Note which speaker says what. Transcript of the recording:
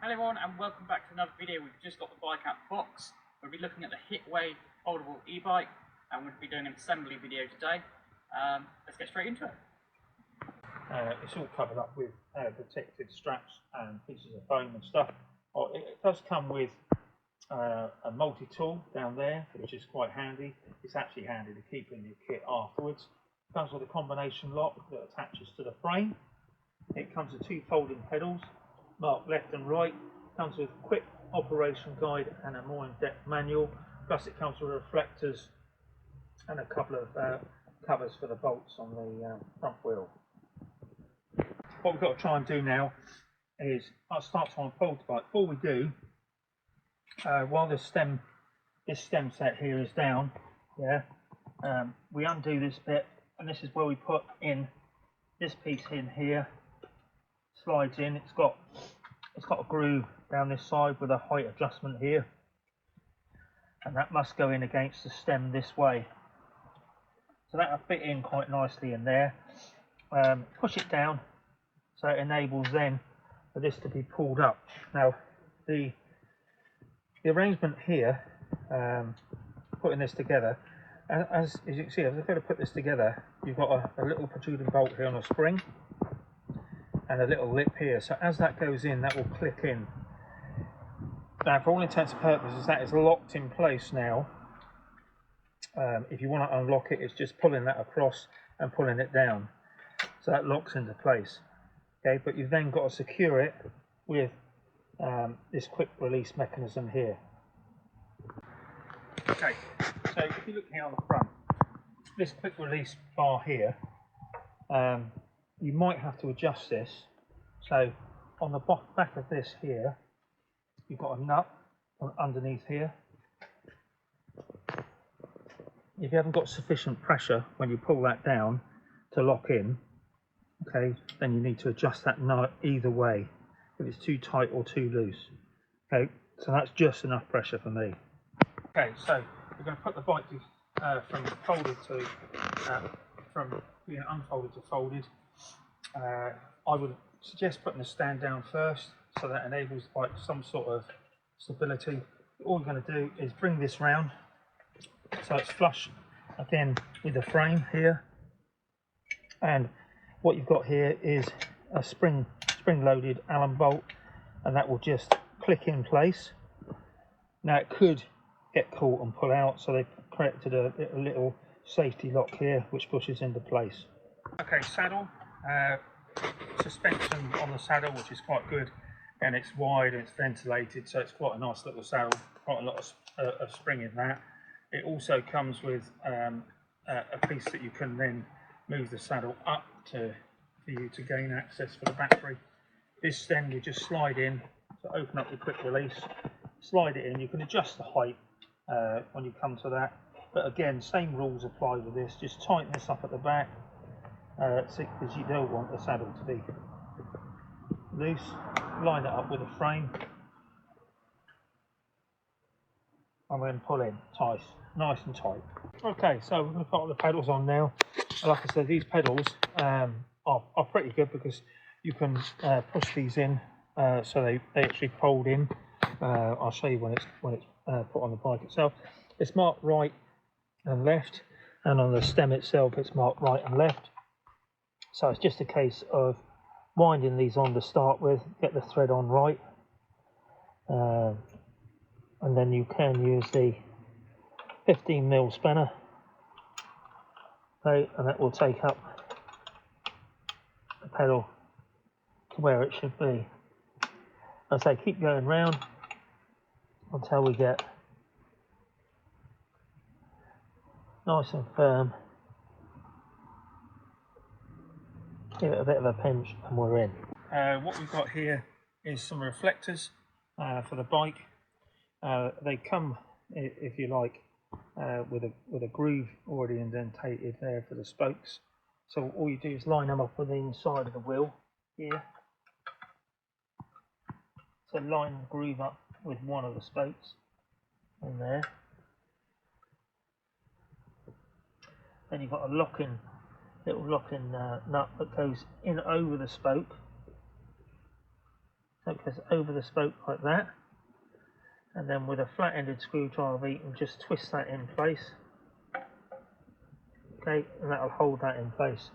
Speaker 1: Hello everyone and welcome back to another video. We've just got the bike out of the box. We'll be looking at the Hitway foldable e-bike and we'll be doing an assembly video today. Let's get straight into it.
Speaker 2: It's all covered up with protective straps and pieces of foam and stuff. It does come with a multi-tool down there, which is quite handy. It's actually handy to keep in your kit afterwards. It comes with a combination lock that attaches to the frame. It comes with two folding pedals marked left and right. It comes with a quick operation guide and a more in-depth manual. Plus it comes with reflectors and a couple of covers for the bolts on the front wheel. What we've got to try and do now is I'll start to unfold the bike. Before we do, while this stem set here is down, we undo this bit, and this is where we put in this piece in here. Slides in. It's got a groove down this side with a height adjustment here, and that must go in against the stem this way. So that'll fit in quite nicely in there. Push it down so it enables then for this to be pulled up. Now the arrangement here, putting this together, as you can see, as I've got to put this together, you've got a little protruding bolt here on a spring and a little lip here. So as that goes in, that will click in. Now for all intents and purposes that is locked in place now. If you want to unlock it, it's just pulling that across and pulling it down. So that locks into place. Okay, but you've then got to secure it with this quick release mechanism here. Okay, so if you look here on the front, this quick release bar here, you might have to adjust this. So on the back of this here, you've got a nut underneath here. If you haven't got sufficient pressure when you pull that down to lock in, okay, then you need to adjust that nut either way, if it's too tight or too loose. Okay, so that's just enough pressure for me. Okay, so we're going to put the bike from folded to from being unfolded to folded. I would suggest putting the stand down first, so that enables the bike some sort of stability. All you're going to do is bring this round so it's flush again with the frame here, and what you've got here is a spring loaded Allen bolt, and that will just click in place. Now it could get caught and pull out, so they've created a little safety lock here which pushes into place. Okay, saddle, suspension on the saddle, which is quite good, and it's wide and it's ventilated, so it's quite a nice little saddle, quite a lot of spring in that. It also comes with a piece that you can then move the saddle up for you to gain access for the battery. This then you just slide in to open up the quick release, slide it in. You can adjust the height when you come to that, but again, same rules apply with this. Just tighten this up at the back, because you don't want the saddle to be loose. Line it up with a frame and then pull in tight, nice and tight. Okay, so we're going to put the pedals on now. Like I said, these pedals are pretty good because you can push these in so they actually fold in. I'll show you when it's put on the bike itself. It's marked right and left, and on the stem itself it's marked right and left. So it's just a case of winding these on to start with, get the thread on right, and then you can use the 15mm spanner, okay, and that will take up the pedal to where it should be. I say keep going round until we get nice and firm. Give it a bit of a pinch and we're in. What we've got here is some reflectors for the bike. They come, if you like, with a groove already indentated there for the spokes. So all you do is line them up with the inside of the wheel here. So line the groove up with one of the spokes in there. Then you've got a little lock-in nut that goes in over the spoke, So it goes over the spoke like that, and then with a flat-ended screwdriver you can just twist that in place. Okay, and that'll hold that in place.